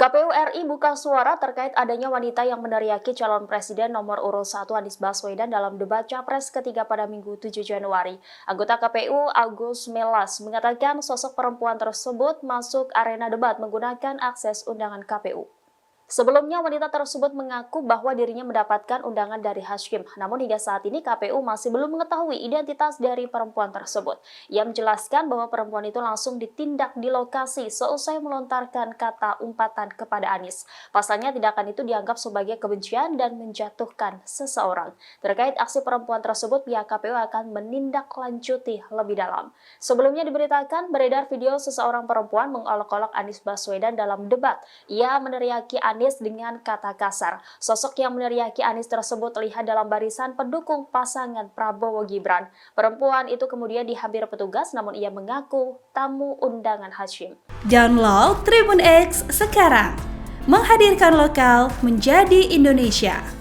KPU RI buka suara terkait adanya wanita yang meneriaki calon presiden nomor urut 1 Anies Baswedan dalam debat Capres ketiga pada Minggu 7 Januari. Anggota KPU Agus Melas mengatakan sosok perempuan tersebut masuk arena debat menggunakan akses undangan KPU. Sebelumnya, wanita tersebut mengaku bahwa dirinya mendapatkan undangan dari Hashim. Namun hingga saat ini KPU masih belum mengetahui identitas dari perempuan tersebut. Ia menjelaskan bahwa perempuan itu langsung ditindak di lokasi seusai melontarkan kata umpatan kepada Anies. Pasalnya tindakan itu dianggap sebagai kebencian dan menjatuhkan seseorang. Terkait aksi perempuan tersebut, pihak KPU akan menindaklanjuti lebih dalam. Sebelumnya diberitakan beredar video seseorang perempuan mengolok-olok Anies Baswedan dalam debat. Ia meneriaki Anies dengan kata kasar. Sosok yang meneriaki Anies tersebut terlihat dalam barisan pendukung pasangan Prabowo Gibran. Perempuan itu kemudian dihampiri petugas, namun ia mengaku tamu undangan Hashim. Download Tribun X sekarang, menghadirkan lokal menjadi Indonesia.